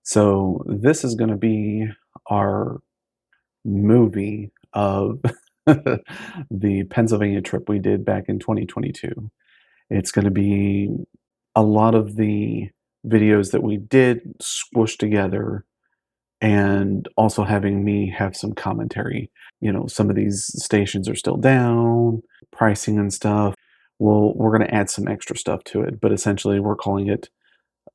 So this is going to be our movie of the Pennsylvania trip we did back in 2022. It's going to be a lot of the videos that we did squished together and also having me have some commentary. Some of these stations are still down, pricing and stuff. Well, we're going to add some extra stuff to it, but essentially we're calling it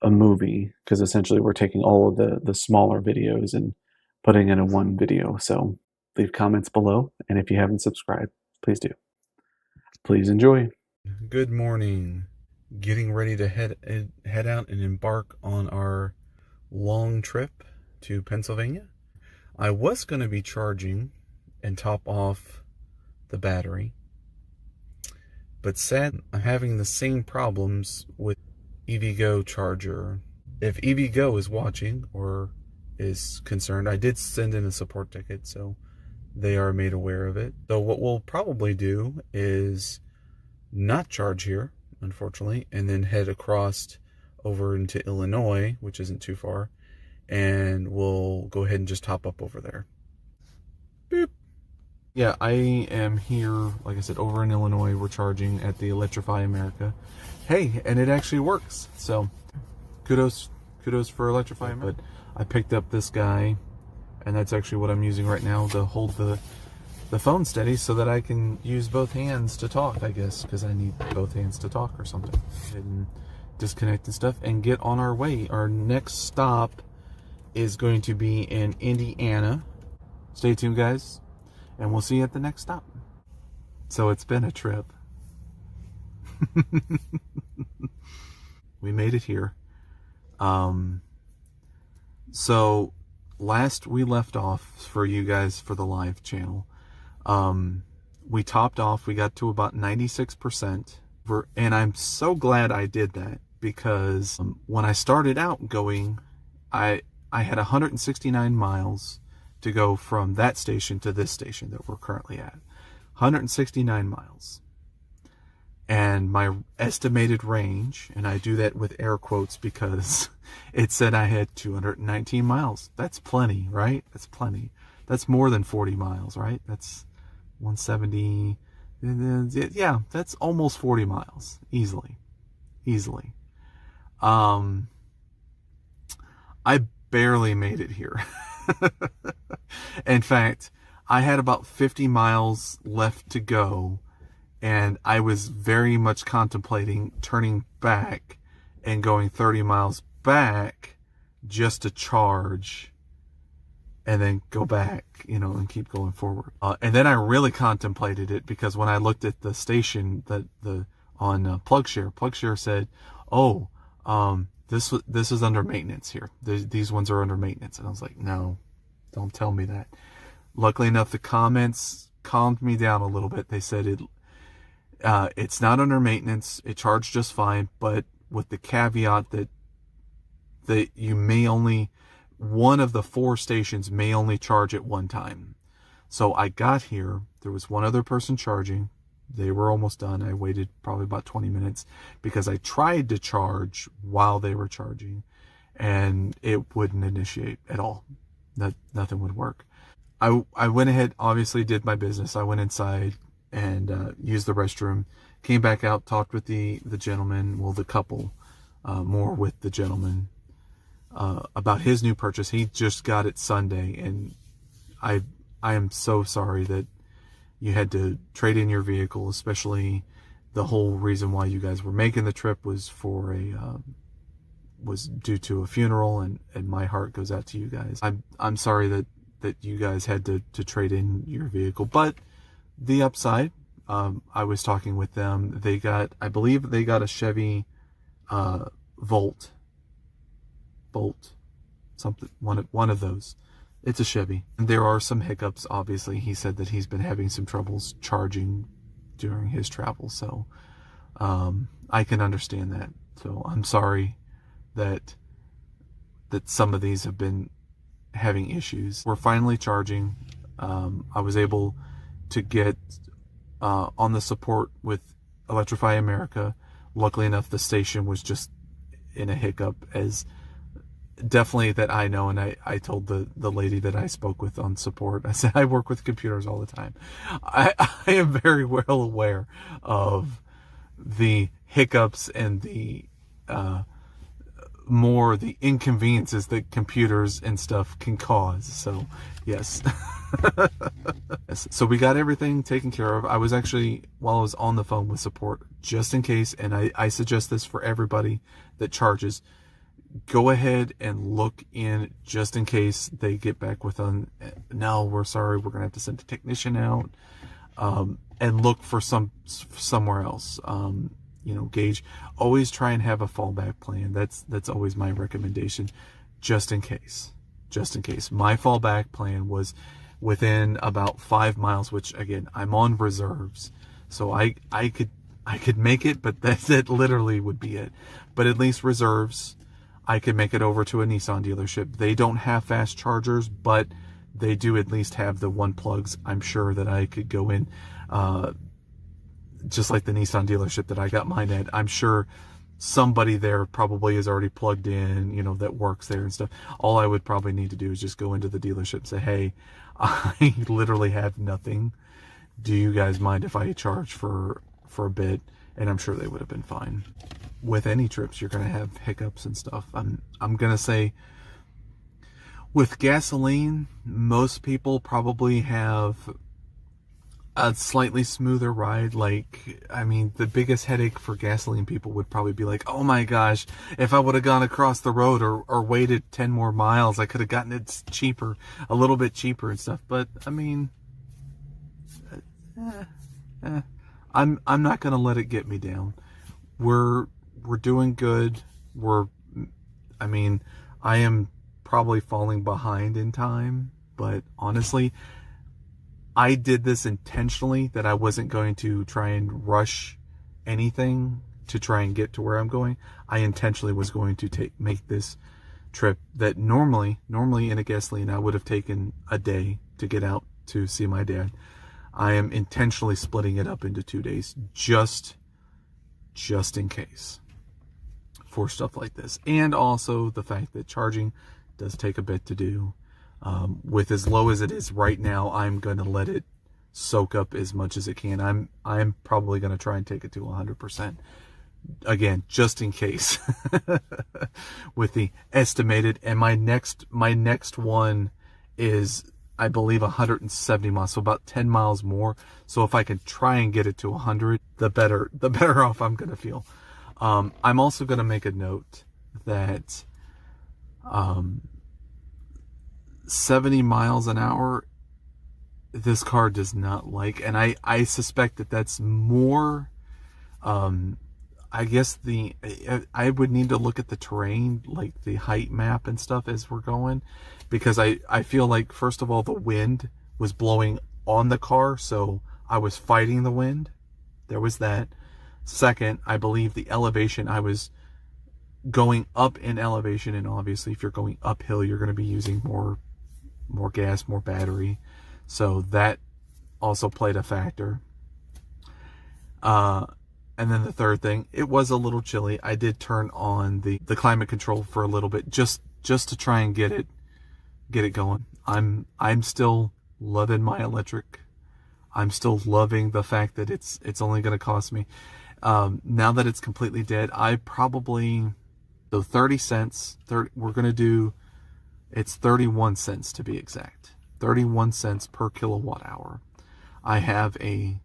a movie because essentially we're taking all of the smaller videos and putting it in one video. So leave comments below, and if you haven't subscribed, please do. Please enjoy. Good morning. Getting ready to head out and embark on our long trip to Pennsylvania. I was going to be charging and top off the battery, but sad I'm having the same problems with EVgo charger. If EVgo is watching or is concerned, I did send in a support ticket, so they are made aware of it. So what we'll probably do is not charge here, unfortunately, and then head across over into Illinois, which isn't too far, and we'll go ahead and just hop up over there. Boop. Yeah, I am here, like I said, over in Illinois. We're charging at the Electrify America. Hey, and it actually works. So kudos for Electrify America. But I picked up this guy, and that's actually what I'm using right now to hold the phone steady so that I can use both hands to talk, I guess, because I need both hands to talk or something. And disconnect and stuff and get on our way. Our next stop is going to be in Indiana. Stay tuned, guys, and we'll see you at the next stop. So it's been a trip. We made it here. So last we left off for you guys for the live channel, we topped off, we got to about 96%, and I'm so glad I did that because when I started out going, I had 169 miles to go from that station to this station that we're currently at. 169 miles. And my estimated range, and I do that with air quotes because it said I had 219 miles. That's plenty, right? That's plenty. That's more than 40 miles, right? That's 170. Yeah, that's almost 40 miles. Easily. I barely made it here. In fact, I had about 50 miles left to go, and I was very much contemplating turning back and going 30 miles back just to charge and then go back, and keep going forward. And then I really contemplated it because when I looked at the station on PlugShare said, "Oh, this is under maintenance here. These ones are under maintenance." And I was like, "No, don't tell me that." Luckily enough, the comments calmed me down a little bit. They said it's not under maintenance. It charged just fine, but with the caveat that you may only, one of the 4 stations may only charge at one time. So I got here, there was one other person charging. They were almost done. I waited probably about 20 minutes because I tried to charge while they were charging and it wouldn't initiate at all. Nothing would work. I went ahead, obviously did my business. I went inside and used the restroom, came back out, talked with the gentleman, well, the couple, more with the gentleman, about his new purchase. He just got it Sunday, and I am so sorry that you had to trade in your vehicle, especially the whole reason why you guys were making the trip was for was due to a funeral, and my heart goes out to you guys. I'm sorry that you guys had to trade in your vehicle, but the upside, I was talking with them, I believe they got a Chevy Volt, something, one of those. It's a Chevy. There are some hiccups, obviously. He said that he's been having some troubles charging during his travel, so I can understand that. So I'm sorry that some of these have been having issues. We're finally charging. I was able to get on the support with Electrify America. Luckily enough, the station was just in a hiccup, as definitely that I know. And I told the lady that I spoke with on support, I said, I work with computers all the time. I am very well aware of the hiccups and the more the inconveniences that computers and stuff can cause. So yes. So we got everything taken care of. I was actually, while I was on the phone with support, just in case, and I suggest this for everybody that charges, go ahead and look in just in case they get back with no, we're sorry, we're gonna have to send a technician out, and look for somewhere else. Gauge. Always try and have a fallback plan. That's always my recommendation, just in case. Just in case. My fallback plan was within about 5 miles, which again, I'm on reserves, so I could make it, but that literally would be it. But at least reserves, I could make it over to a Nissan dealership. They don't have fast chargers, but they do at least have the one plugs. I'm sure that I could go in, just like the Nissan dealership that I got mine at. I'm sure somebody there probably is already plugged in, that works there and stuff. All I would probably need to do is just go into the dealership and say, hey, I literally have nothing. Do you guys mind if I charge for a bit? And I'm sure they would have been fine. With any trips, you're going to have hiccups and stuff. I'm going to say with gasoline, most people probably have a slightly smoother ride. The biggest headache for gasoline people would probably be like, oh my gosh, if I would have gone across the road or waited 10 more miles, I could have gotten it cheaper, a little bit cheaper and stuff. But I'm not going to let it get me down. We're doing good. I am probably falling behind in time, but honestly, I did this intentionally, that I wasn't going to try and rush anything to try and get to where I'm going. I intentionally was going to make this trip that normally in a gasoline I would have taken a day to get out to see my dad. I am intentionally splitting it up into 2 days, just in case, for stuff like this. And also the fact that charging does take a bit to do. With as low as it is right now, I'm going to let it soak up as much as it can. I'm probably going to try and take it to 100%. Again, just in case. With the estimated, and my next one is, I believe, 170 miles, so about 10 miles more. So if I can try and get it to 100, the better off I'm going to feel. I'm also going to make a note that 70 miles an hour, this car does not like, and I suspect that that's more, I guess I would need to look at the terrain, like the height map and stuff as we're going, because I feel like, first of all, the wind was blowing on the car, so I was fighting the wind. There was that. Second, I believe the elevation, I was going up in elevation, and obviously if you're going uphill, you're going to be using more gas, more battery. So that also played a factor. And then the third thing, it was a little chilly. I did turn on the climate control for a little bit, just to try and get it going. I'm still loving my electric. I'm still loving the fact that it's only going to cost me, now that it's completely dead, I probably, so 30 cents, we're going to do, it's 31 cents to be exact. 31 cents per kilowatt hour. I have a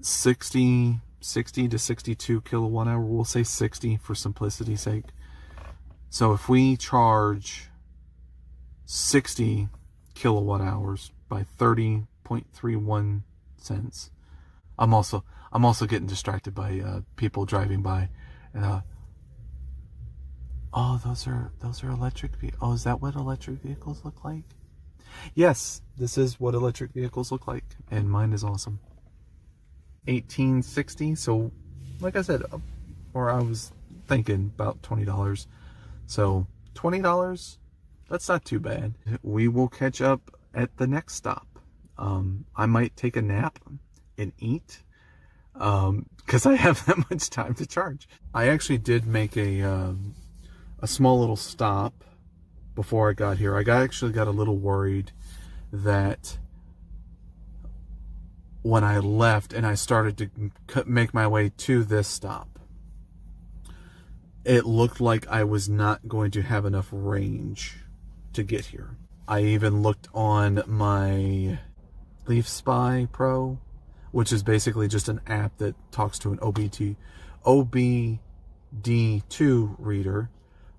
60 to 62 kilowatt hour. We'll say 60 for simplicity's sake. So if we charge 60 kilowatt hours by 30.31 cents, I'm also getting distracted by people driving by. Oh, those are electric vehicles. Oh, is that what electric vehicles look like? Yes, this is what electric vehicles look like, and mine is awesome. 1860. So, like I said, or I was thinking about $20. So $20, that's not too bad. We will catch up at the next stop. I might take a nap and eat, because I have that much time to charge. I actually did make a a small little stop before I got here. Actually got a little worried that when I left and I started to make my way to this stop, it looked like I was not going to have enough range to get here. I even looked on my Leaf Spy Pro, which is basically just an app that talks to an OBD2 reader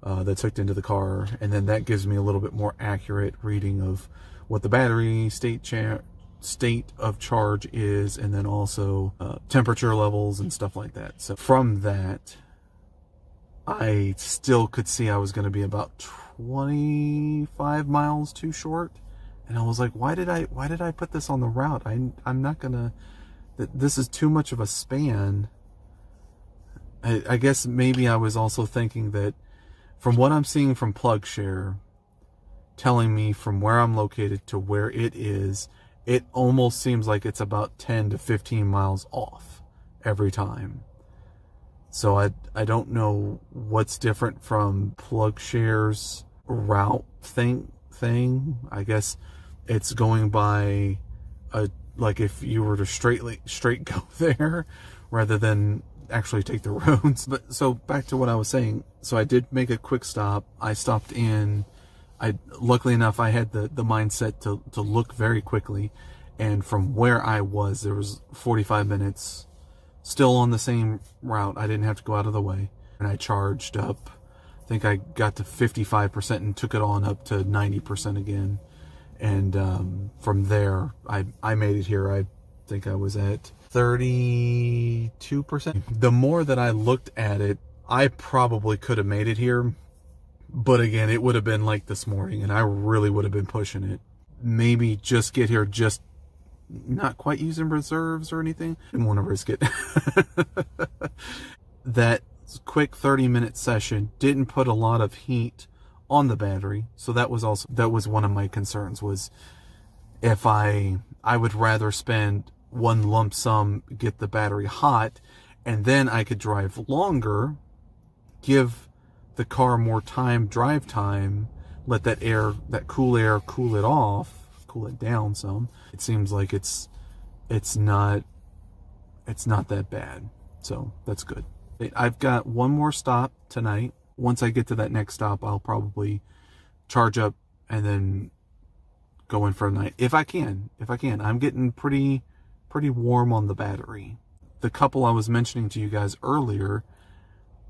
that's hooked into the car, and then that gives me a little bit more accurate reading of what the battery state of charge is, and then also temperature levels and stuff like that. So from that, I still could see I was going to be about 25 miles too short, and I was like, why did I put this on the route? I'm not gonna. This is too much of a span. I guess maybe I was also thinking that from what I'm seeing from PlugShare, telling me from where I'm located to where it is, it almost seems like it's about 10 to 15 miles off every time. So I don't know what's different from PlugShare's route thing. I guess it's going by like if you were to straight go there rather than actually take the roads. But so back to what I was saying. So I did make a quick stop. I stopped in. Luckily enough, I had the mindset to look very quickly, and from where I was, there was 45 minutes still on the same route. I didn't have to go out of the way, and I charged up. I think I got to 55% and took it on up to 90% again, and from there I made it here. I think I was at 32%. The more that I looked at it, I probably could have made it here, but again, it would have been like this morning, and I really would have been pushing it. Maybe just get here, just not quite using reserves or anything. Didn't want to risk it. That quick 30-minute session didn't put a lot of heat on the battery, so that was one of my concerns. Was if I would rather spend one lump sum, get the battery hot, and then I could drive longer, give the car more drive time, let that cool air cool it off, cool it down some. It seems like it's not that bad, so that's good. I've got one more stop tonight. Once I get to that next stop, I'll probably charge up and then go in for a night if I can. I'm getting pretty warm on the battery. The couple I was mentioning to you guys earlier,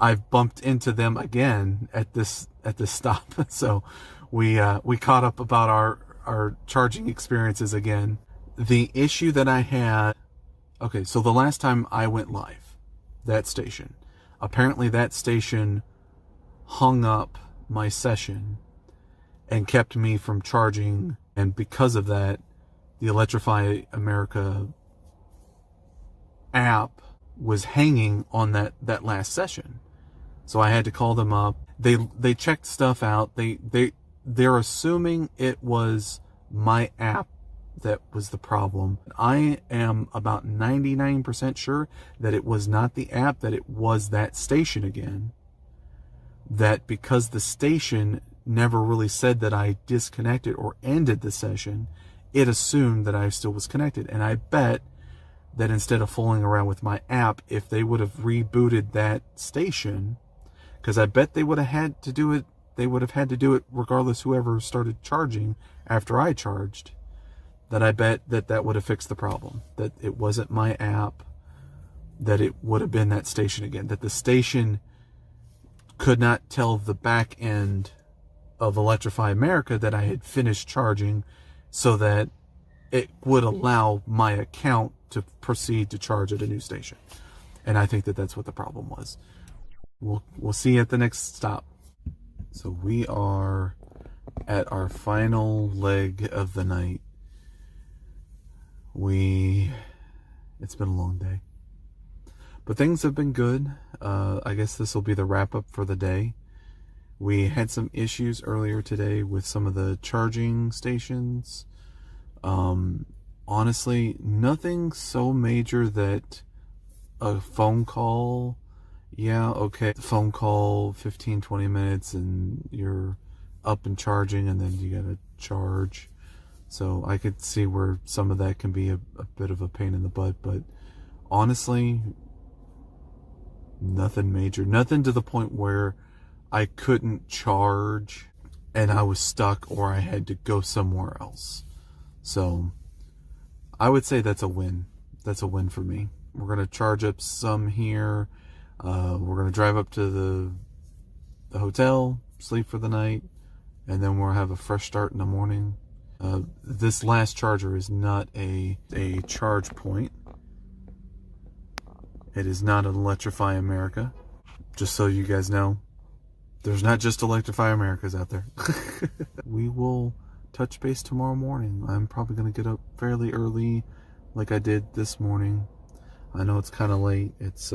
I've bumped into them again at this stop. So we caught up about our charging experiences again. The issue that I had, okay, so the last time I went live, that station, apparently that station hung up my session and kept me from charging, and because of that, the Electrify America app was hanging on that last session. So I had to call them up. They checked stuff out. They're assuming it was my app that was the problem. I am about 99% sure that it was not the app, that it was that station again. That because the station never really said that I disconnected or ended the session, it assumed that I still was connected. And I bet that instead of fooling around with my app, if they would have rebooted that station, because I bet they would have had to do it regardless whoever started charging after I charged, that I bet that would have fixed the problem. That it wasn't my app, that it would have been that station again. That the station could not tell the back end of Electrify America that I had finished charging, so that it would allow my account to proceed to charge at a new station. And I think that that's what the problem was. We'll see you at the next stop. So we are at our final leg of the night. It's been a long day, but things have been good. I guess this will be the wrap up for the day. We had some issues earlier today with some of the charging stations. Honestly, nothing so major that a phone call, yeah, okay, phone call, 15, 20 minutes, and you're up and charging, and then you gotta charge. So I could see where some of that can be a bit of a pain in the butt, but honestly, nothing major. Nothing to the point where I couldn't charge and I was stuck or I had to go somewhere else. So I would say that's a win. That's a win for me. We're going to charge up some here. We're going to drive up to the hotel, sleep for the night, and then we'll have a fresh start in the morning. This last charger is not a charge point. It is not an Electrify America. Just so you guys know, there's not just Electrify Americas out there. We will touch base tomorrow morning. I'm probably going to get up fairly early like I did this morning. I know it's kind of late. It's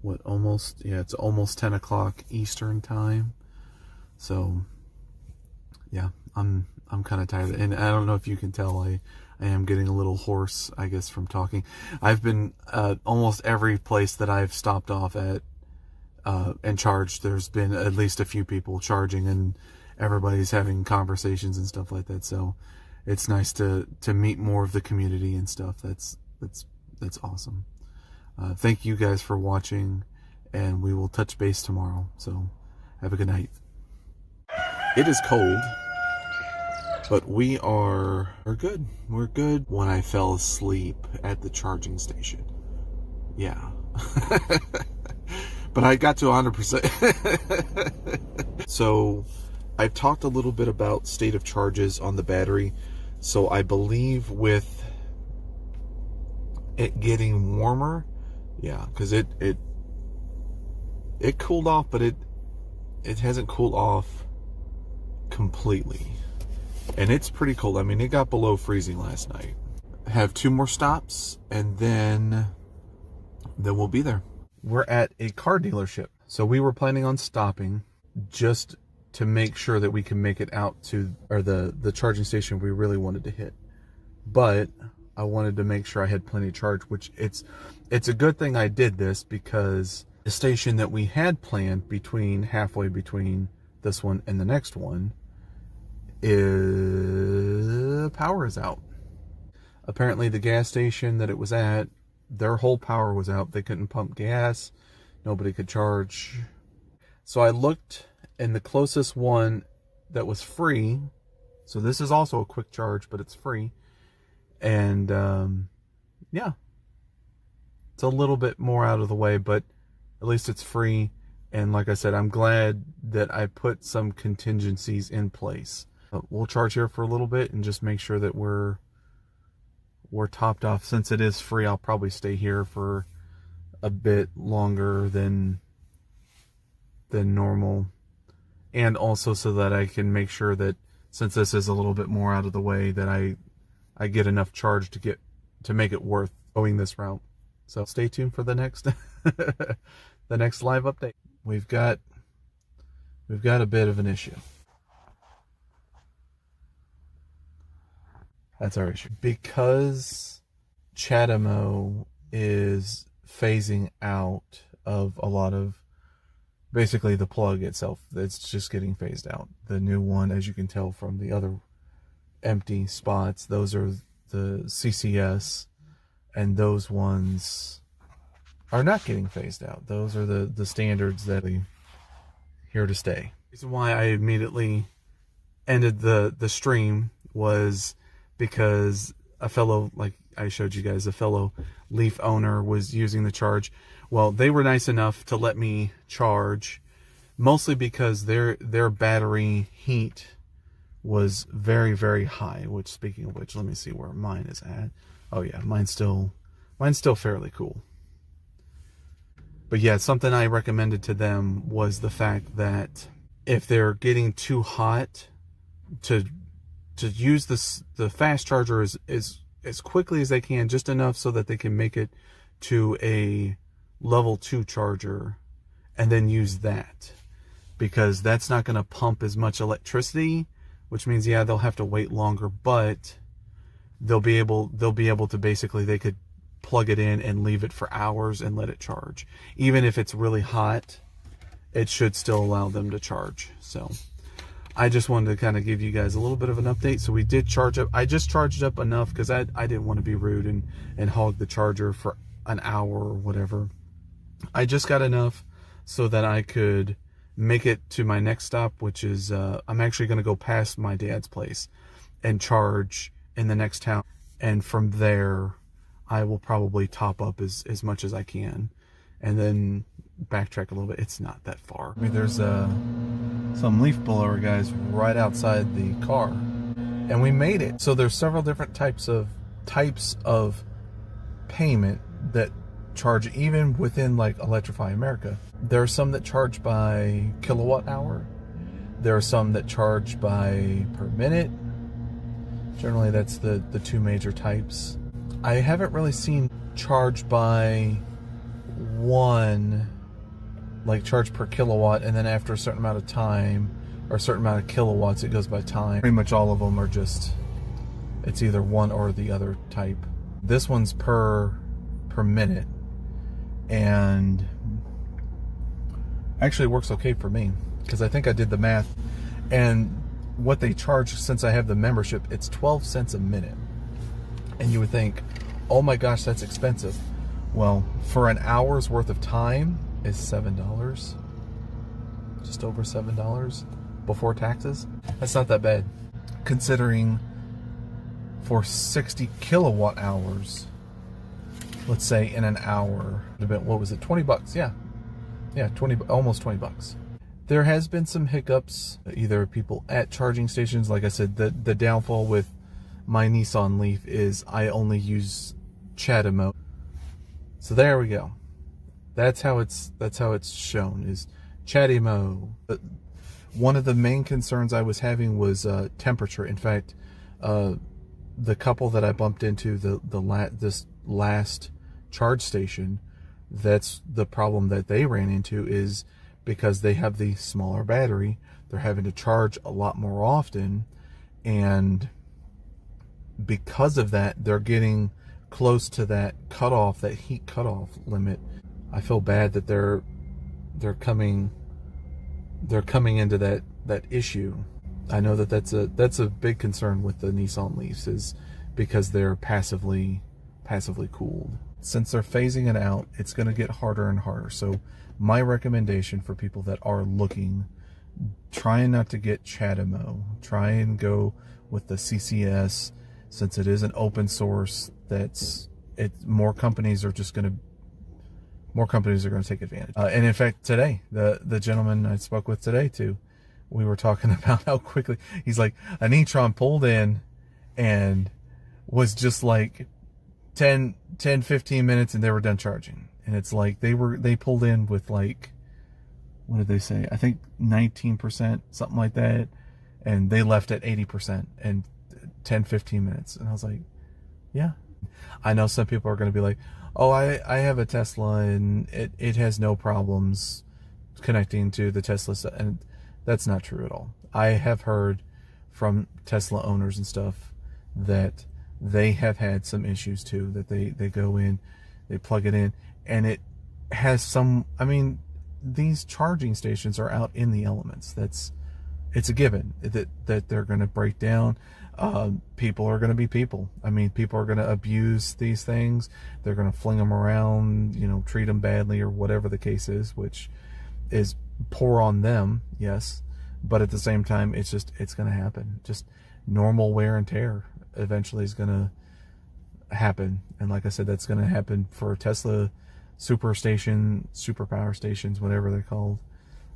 it's almost 10 o'clock Eastern time. So yeah, I'm kind of tired, and I don't know if you can tell, I am getting a little hoarse, I guess, from talking. I've been almost every place that I've stopped off at and charged, there's been at least a few people charging, and everybody's having conversations and stuff like that. So it's nice to meet more of the community and stuff. That's awesome. Thank you guys for watching, and we will touch base tomorrow. So have a good night. It is cold, but we're good. We're good. When I fell asleep at the charging station. Yeah. But I got to 100%. So I've talked a little bit about state of charges on the battery. So I believe with it getting warmer, yeah, because it cooled off, but it hasn't cooled off completely. And it's pretty cold. I mean, it got below freezing last night. Have 2 more stops, and then we'll be there. We're at a car dealership. So we were planning on stopping just to make sure that we can make it out to the charging station we really wanted to hit. But I wanted to make sure I had plenty of charge, which it's a good thing I did this, because the station that we had planned halfway between this one and the next one, power is out. Apparently the gas station that it was at, their whole power was out. They couldn't pump gas. Nobody could charge. So I looked, and the closest one that was free, so this is also a quick charge, but it's free. And yeah, it's a little bit more out of the way, but at least it's free. And like I said, I'm glad that I put some contingencies in place. We'll charge here for a little bit and just make sure that we're topped off. Since it is free, I'll probably stay here for a bit longer than normal. And also so that I can make sure that, since this is a little bit more out of the way, that I get enough charge to make it worth going this route. So stay tuned for the next the next live update. We've got a bit of an issue. That's our issue. Because Chatamo is phasing out of a lot of, basically the plug itself, it's just getting phased out. The new one, as you can tell from the other empty spots, those are the CCS, and those ones are not getting phased out. Those are the standards that are here to stay. The reason why I immediately ended the stream was because a fellow, like I showed you guys, a fellow Leaf owner was using the charge. Well, they were nice enough to let me charge, mostly because their battery heat was very, very high. Which, speaking of which, let me see where mine is at. Oh yeah, mine's still fairly cool. But yeah, something I recommended to them was the fact that if they're getting too hot, to use the fast charger as quickly as they can, just enough so that they can make it to a level 2 charger, and then use that, because that's not going to pump as much electricity, which means, yeah, they'll have to wait longer, but they'll be able to basically, they could plug it in and leave it for hours and let it charge. Even if it's really hot, it should still allow them to charge. So I just wanted to kind of give you guys a little bit of an update. So we did charge up. I just charged up enough because I didn't want to be rude and hog the charger for an hour or whatever. I just got enough so that I could make it to my next stop, which is I'm actually going to go past my dad's place and charge in the next town. And from there, I will probably top up as much as I can and then backtrack a little bit. It's not that far. I mean, there's some leaf blower guys right outside the car, and we made it. So there's several different types of payment that charge even within like Electrify America. There are some that charge by kilowatt hour. There are some that charge by per minute. Generally, that's the two major types. I haven't really seen charge by one, like charge per kilowatt, and then after a certain amount of time or a certain amount of kilowatts, it goes by time. Pretty much all of them are just, it's either one or the other type. This one's per minute, and actually works okay for me because I think I did the math, and what they charge, since I have the membership, it's 12 cents a minute. And you would think, oh my gosh, that's expensive. Well, for an hour's worth of time is $7, just over $7 before taxes. That's not that bad, considering for 60 kilowatt hours, let's say in an hour, what was it, 20 bucks? Yeah, 20, almost 20 bucks. There has been some hiccups, either people at charging stations. Like I said, the downfall with my Nissan Leaf is I only use ChatMO. So there we go. That's how it's shown, is ChatMO. One of the main concerns I was having was temperature. In fact, the couple that I bumped into this last charge station, that's the problem that they ran into, is because they have the smaller battery, they're having to charge a lot more often, and because of that, they're getting close to that cutoff, that heat cutoff limit. I feel bad that they're coming into that issue. I know that's a big concern with the Nissan Leafs, is because they're passively cooled. Since they're phasing it out, it's going to get harder and harder. So my recommendation for people that are looking, trying not to get ChatMO, try and go with the CCS, since it is an open source. More companies are going to take advantage. And in fact, today, the gentleman I spoke with today too, we were talking about how quickly, he's like, an e-tron pulled in and was just like 10, 15 minutes and they were done charging. And it's like they pulled in with like, what did they say? I think 19%, something like that. And they left at 80% in 10, 15 minutes. And I was like, yeah. I know some people are going to be like, oh, I have a Tesla and it has no problems connecting to the Tesla. And that's not true at all. I have heard from Tesla owners and stuff that they have had some issues too, that they go in, they plug it in, and it has some, I mean, these charging stations are out in the elements. It's a given that they're going to break down. People are going to be people. I mean, people are going to abuse these things. They're going to fling them around, treat them badly or whatever the case is, which is poor on them, yes. But at the same time, it's going to happen. Just normal wear and tear eventually is going to happen. And like I said, that's going to happen for Tesla super power stations, whatever they're called.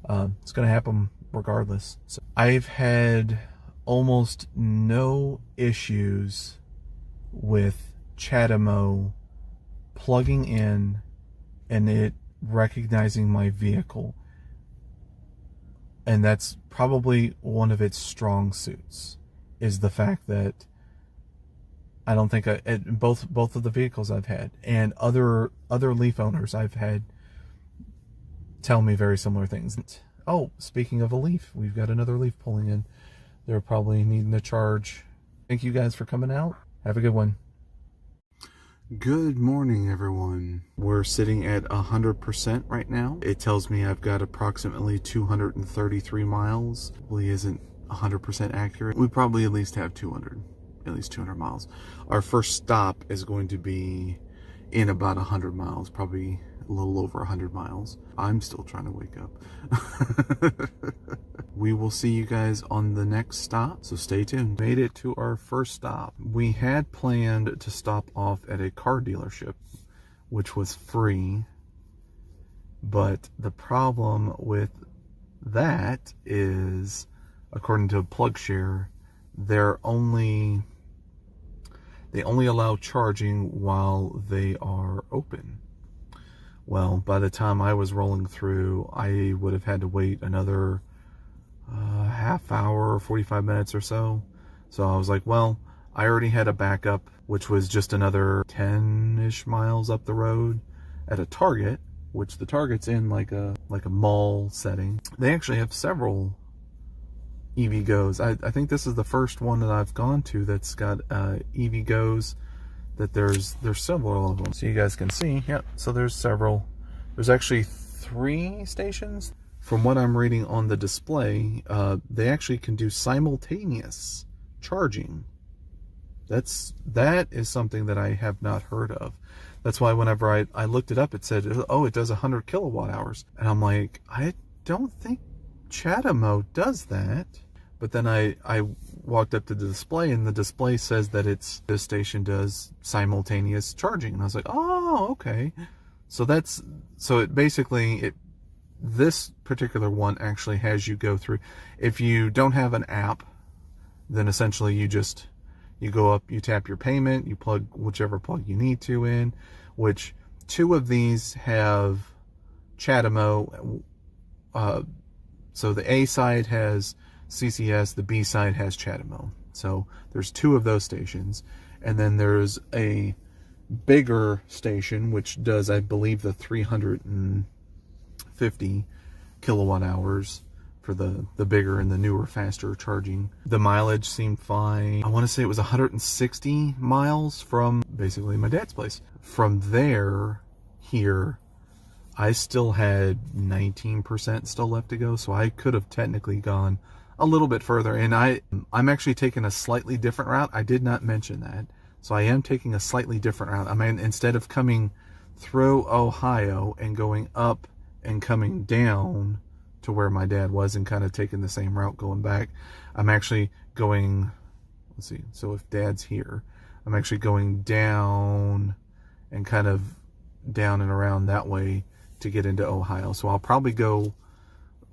It's going to happen regardless. So I've had almost no issues with ChatMO plugging in and it recognizing my vehicle. And that's probably one of its strong suits, is the fact that I don't think both of the vehicles I've had and other Leaf owners I've had tell me very similar things. Oh, speaking of a Leaf, we've got another Leaf pulling in. They're probably needing a charge. Thank you guys for coming out. Have a good one. Good morning, everyone. We're sitting at 100% right now. It tells me I've got approximately 233 miles. Probably isn't 100% accurate. We probably at least have 200 miles. Our first stop is going to be in about 100 miles, probably a little over 100 miles. I'm still trying to wake up. We will see you guys on the next stop, so stay tuned. Made it to our first stop. We had planned to stop off at a car dealership, which was free, but the problem with that is, according to PlugShare, they only allow charging while they are open. Well, by the time I was rolling through, I would have had to wait another half hour, 45 minutes or so. So I was like, well, I already had a backup, which was just another 10-ish miles up the road at a Target, which the Target's in like a mall setting. They actually have several EV Goes. I think this is the first one that I've gone to that's got EV Goes. That there's several of them, so you guys can see. Yep. So there's several. There's actually 3 stations. From what I'm reading on the display, they actually can do simultaneous charging. That is something that I have not heard of. That's why whenever I looked it up, it said, oh, it does 100 kilowatt hours, and I'm like, I don't think Chatamo does that. But then I walked up to the display, and the display says that this station does simultaneous charging, and I was like, oh, okay. So this particular one actually has you go through. If you don't have an app, then essentially you go up, you tap your payment, you plug whichever plug you need to in, which 2 of these have Chatamo. So the A side has CCS, the B side has Chatamo. So there's 2 of those stations. And then there's a bigger station, which does, I believe, the 350 kilowatt hours for the bigger and the newer, faster charging. The mileage seemed fine. I want to say it was 160 miles from basically my dad's place. From there, here, I still had 19% still left to go, so I could have technically gone a little bit further. And I'm actually taking a slightly different route. I did not mention that. So I am taking a slightly different route. I mean, instead of coming through Ohio and going up and coming down to where my dad was and kind of taking the same route going back, I'm actually going, let's see, so if dad's here, I'm actually going down and kind of down and around that way to get into Ohio. So I'll probably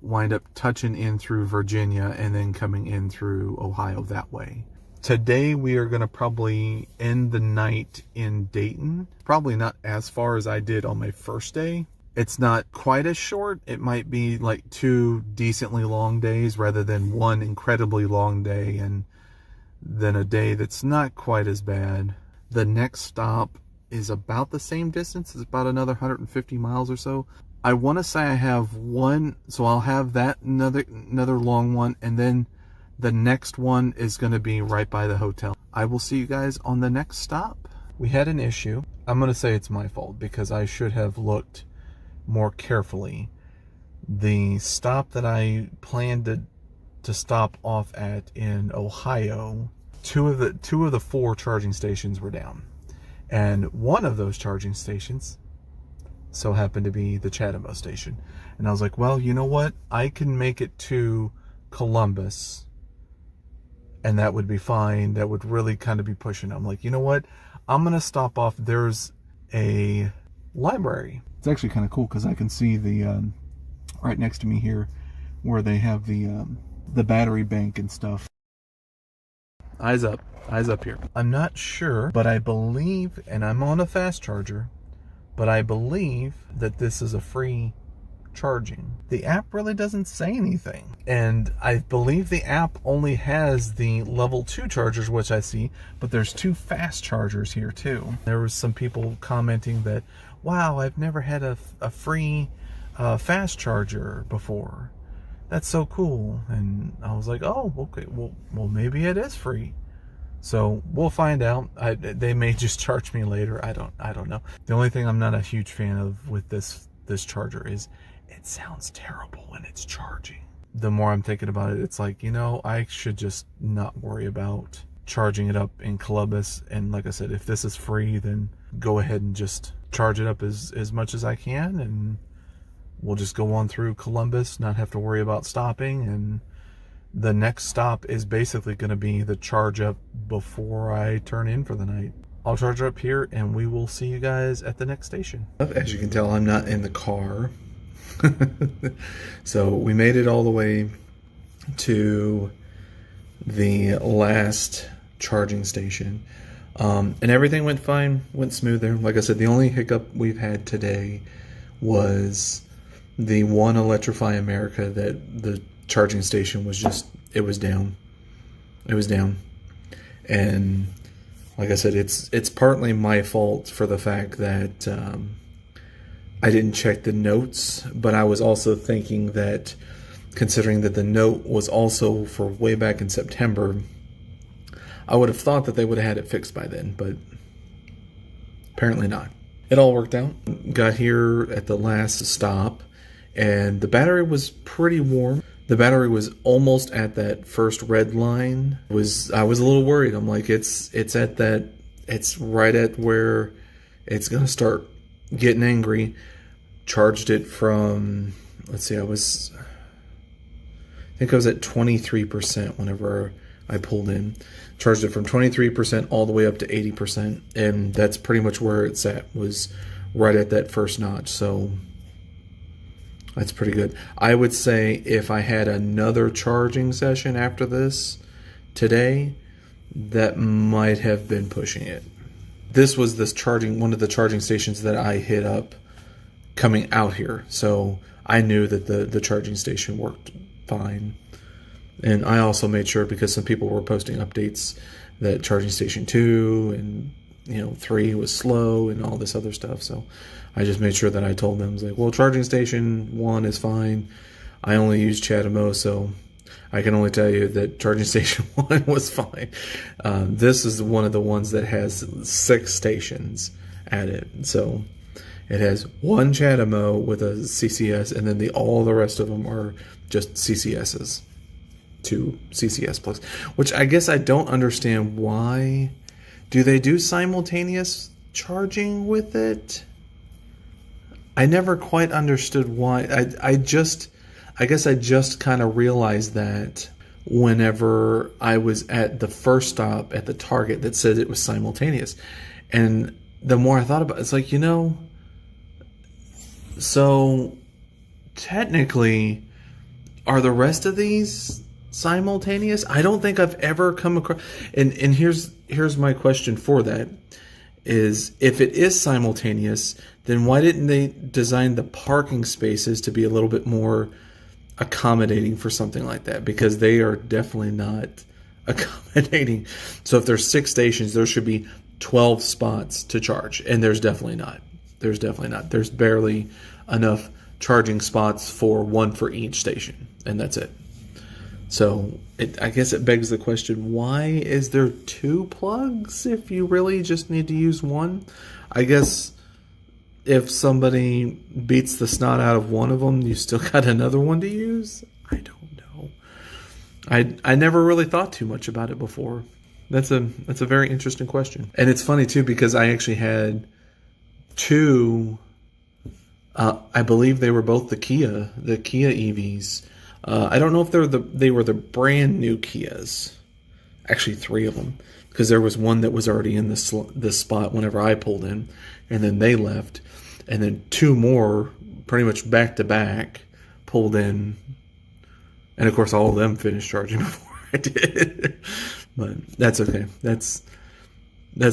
wind up touching in through Virginia and then coming in through Ohio that way. Today we are going to probably end the night in Dayton. Probably not as far as I did on my first day. It's not quite as short. It might be like 2 decently long days rather than 1 incredibly long day and then a day that's not quite as bad. The next stop is about the same distance. It's about another 150 miles or so. I want to say I have one, so I'll have that another long one, and then the next one is going to be right by the hotel. I will see you guys on the next stop. We had an issue. I'm going to say it's my fault because I should have looked more carefully. The stop that I planned to stop off at in Ohio, two of the 4 charging stations were down, and one of those charging stations so happened to be the Chatamo station. And I was like, well, you know what? I can make it to Columbus and that would be fine. That would really kind of be pushing. I'm like, you know what? I'm going to stop off. There's a library. It's actually kind of cool because I can see the, right next to me here, where they have the battery bank and stuff. Eyes up here. I'm not sure, but I believe, and I'm on a fast charger, but I believe that this is a free charging. The app really doesn't say anything. And I believe the app only has the level 2 chargers, which I see, but there's 2 fast chargers here too. There was some people commenting that, wow, I've never had a free fast charger before. That's so cool. And I was like, oh, okay, well maybe it is free. So we'll find out. They may just charge me later. I don't know. The only thing I'm not a huge fan of with this charger is it sounds terrible when it's charging. The more I'm thinking about it, it's like, I should just not worry about charging it up in Columbus. And like I said, if this is free, then go ahead and just charge it up as much as I can, and we'll just go on through Columbus, not have to worry about stopping. And the next stop is basically going to be the charge up before I turn in for the night. I'll charge up here, and we will see you guys at the next station. As you can tell, I'm not in the car. So we made it all the way to the last charging station. And everything went fine, went smooth there. Like I said, the only hiccup we've had today was the one Electrify America that the charging station was it was down. It was down. And like I said, it's partly my fault for the fact that I didn't check the notes, but I was also thinking that, considering that the note was also for way back in September, I would have thought that they would have had it fixed by then, but apparently not. It all worked out. Got here at the last stop, and the battery was pretty warm. The battery was almost at that first red line. I was a little worried. I'm like, it's right at where it's gonna start getting angry. Charged it from, let's see, I think I was at 23% whenever I pulled in. Charged it from 23% all the way up to 80%, and that's pretty much where it's at, was right at that first notch. So that's pretty good. I would say if I had another charging session after this today, that might have been pushing it. This was one of the charging stations that I hit up coming out here, so I knew that the charging station worked fine. And I also made sure, because some people were posting updates, that charging station 2 and 3 was slow and all this other stuff. So I just made sure that I told them, I was like, well, charging station 1 is fine. I only use CHAdeMO, so I can only tell you that charging station 1 was fine. This is one of the ones that has 6 stations at it. So it has one CHAdeMO with a CCS, and then all the rest of them are just CCSs. 2 CCS plugs, which I guess I don't understand why. Do they do simultaneous charging with it? I never quite understood why. I guess I just kind of realized that whenever I was at the first stop at the Target that said it was simultaneous. And the more I thought about it, it's like, so technically, are the rest of these simultaneous? I don't think I've ever come across, and here's my question for that, is if it is simultaneous, then why didn't they design the parking spaces to be a little bit more accommodating for something like that? Because they are definitely not accommodating. So if there's 6 stations, there should be 12 spots to charge, and there's definitely not. There's barely enough charging spots for one for each station, and that's it. So I guess it begs the question, why is there 2 plugs if you really just need to use one? I guess if somebody beats the snot out of one of them, you still got another one to use? I don't know. I never really thought too much about it before. That's a very interesting question. And it's funny too, because I actually had 2, I believe they were both the Kia EVs. I don't know if they were the brand new Kias. Actually, 3 of them, because there was one that was already in this spot whenever I pulled in, and then they left, and then 2 more, pretty much back to back, pulled in, and of course all of them finished charging before I did. But that's okay. That's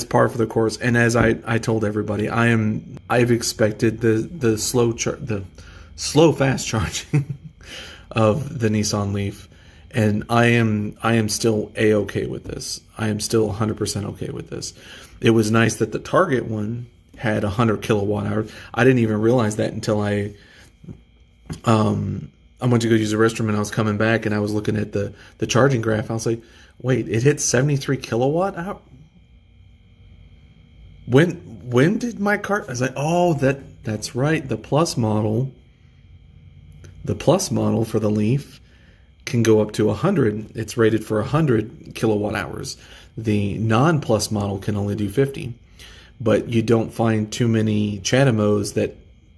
par for the course. And as I told everybody, I've expected the slow fast charging of the Nissan Leaf, and I am still a-okay with this. I am still 100% okay with this. It was nice that the Target one had 100 kilowatt hours. I didn't even realize that until I I went to go use the restroom and I was coming back and I was looking at the charging graph. I was like, wait, it hit 73 kilowatt hour? When did my car? I was like, oh, that's right. The Plus model for the Leaf can go up to 100. It's rated for 100 kilowatt hours. The non-Plus model can only do 50. But you don't find too many Chatamos that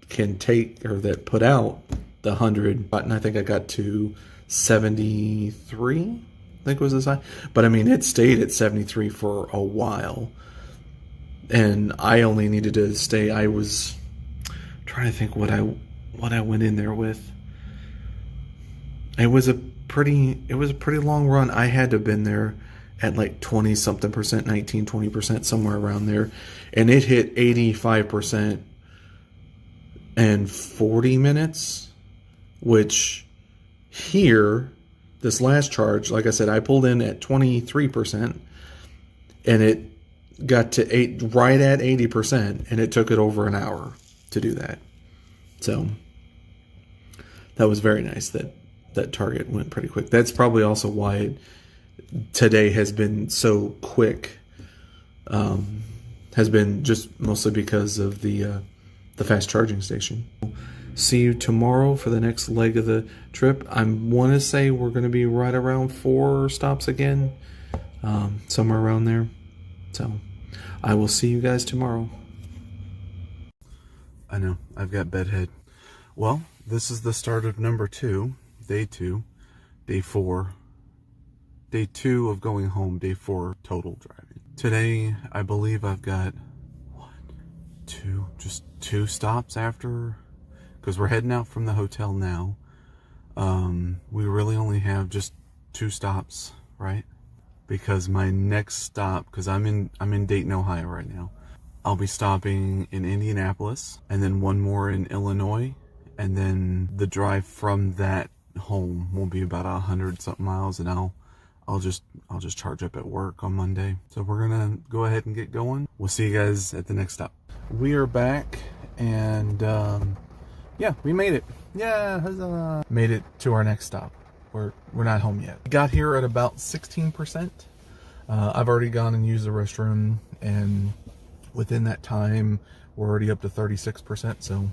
can take or that put out the 100. And I think I got to 73. I think was this high. But I mean, it stayed at 73 for a while. And I only needed to stay. I was trying to think what I went in there with. It was a pretty long run. I had to have been there at like 20 something percent, 19-20%, somewhere around there, and it hit 85% in 40 minutes. Which here, this last charge, like I said, I pulled in at 23%, and it got to right at 80%, and it took it over an hour to do that. So that was very nice that Target went pretty quick. That's probably also why today has been so quick. Has been just mostly because of the fast charging station. See you tomorrow for the next leg of the trip. I want to say we're going to be right around 4 stops again, somewhere around there. So I will see you guys tomorrow. I know, I've got bedhead. Well, this is the start of number 2, day 2, day 4. Day 2 of going home, day 4 total driving. Today, I believe I've got, just 2 stops after, because we're heading out from the hotel now. We really only have just 2 stops, right? Because my next stop, because I'm in Dayton, Ohio right now. I'll be stopping in Indianapolis, and then one more in Illinois, and then the drive from that home will be about 100 something miles, and I'll just charge up at work on Monday. So we're gonna go ahead and get going. We'll see you guys at the next stop. We are back, and yeah, we made it. Yeah, huzzah! Made it to our next stop. We're not home yet. We got here at about 16%. I've already gone and used the restroom, and within that time, we're already up to 36%. So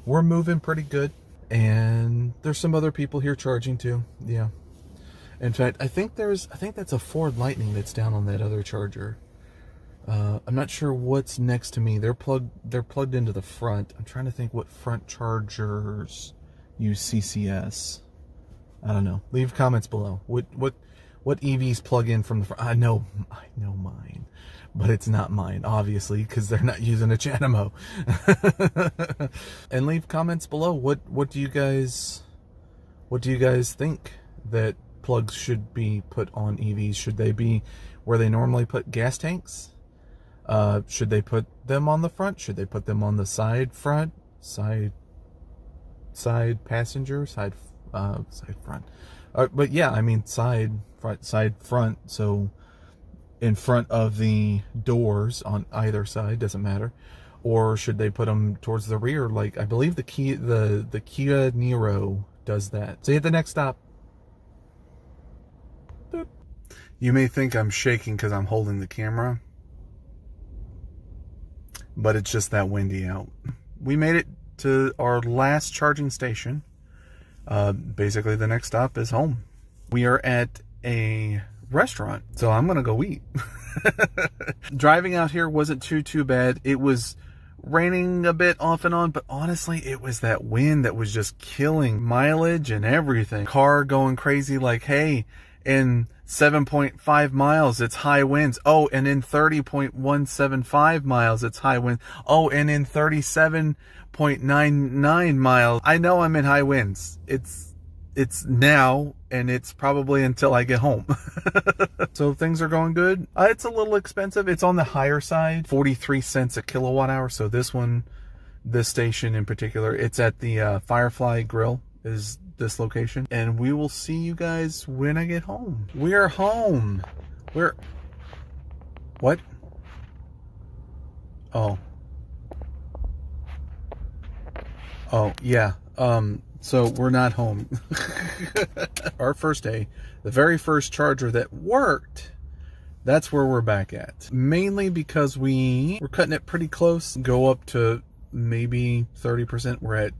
we're moving pretty good. And there's some other people here charging too. Yeah. In fact, I think that's a Ford Lightning that's down on that other charger. I'm not sure what's next to me. They're plugged into the front. I'm trying to think what front chargers use CCS. I don't know. Leave comments below. What EVs plug in from the front? I know mine, but it's not mine, obviously, because they're not using a Chatamo. And leave comments below. What do you guys think that plugs should be put on EVs? Should they be where they normally put gas tanks? Should they put them on the front? Should they put them on the side front, side passenger, side front? But yeah, I mean side front. So in front of the doors on either side, doesn't matter. Or should they put them towards the rear? Like I believe the Kia Niro does that. See you at the next stop. Boop. You may think I'm shaking because I'm holding the camera, but it's just that windy out. We made it to our last charging station. Basically the next stop is home. We are at a restaurant, so I'm gonna go eat. Driving out here wasn't too bad. It was raining a bit off and on, but honestly it was that wind that was just killing mileage and everything. Car going crazy like, hey, in 7.5 miles it's high winds. Oh, and in 30.175 miles it's high wind. Oh, and in 37.99 miles, I know I'm in high winds. It's now, and it's probably until I get home. So things are going good. It's a little expensive. It's on the higher side, 43 cents a kilowatt hour. So this station in particular, it's at the Firefly Grill is this location. And we will see you guys when I get home. We're home. What? Oh, yeah. So we're not home. Our first day, the very first charger that worked, that's where we're back at. Mainly because we're cutting it pretty close, go up to maybe 30%. We're at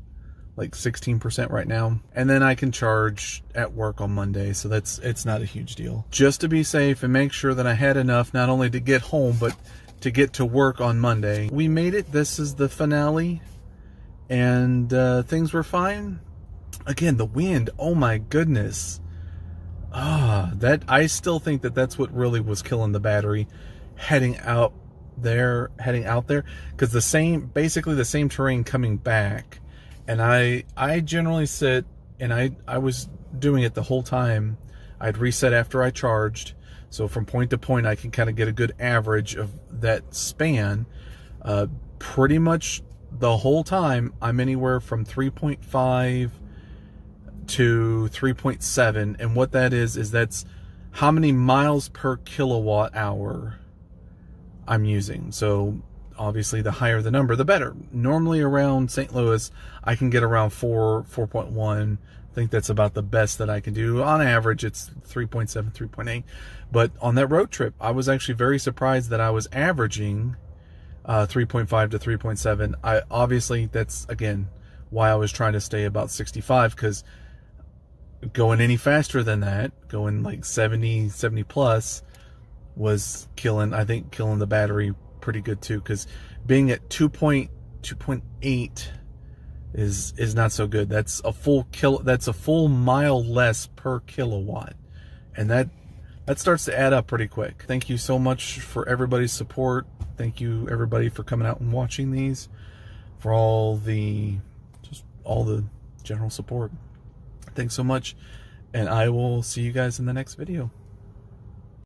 like 16% right now. And then I can charge at work on Monday. So it's not a huge deal. Just to be safe and make sure that I had enough, not only to get home, but to get to work on Monday. We made it. This is the finale. And things were fine. Again, the wind, oh my goodness. That I still think that that's what really was killing the battery heading out there, because basically the same terrain coming back. And I generally sit, and I was doing it the whole time. I'd reset after I charged, so from point to point I can kind of get a good average of that span. Pretty much the whole time I'm anywhere from 3.5 to 3.7, and what that is that's how many miles per kilowatt hour I'm using. So obviously the higher the number, the better. Normally around St. Louis, I can get around 4.1. I think that's about the best that I can do. On average, it's 3.7, 3.8. But on that road trip, I was actually very surprised that I was averaging 3.5 to 3.7. Obviously, that's, again, why I was trying to stay about 65, because going any faster than that, going like 70 plus, was killing the battery pretty good too, because being at 2.8 is not so good. That's a full mile less per kilowatt, and that starts to add up pretty quick. Thank you so much for everybody's support. Thank you everybody for coming out and watching these, for all the general support. Thanks so much, and I will see you guys in the next video.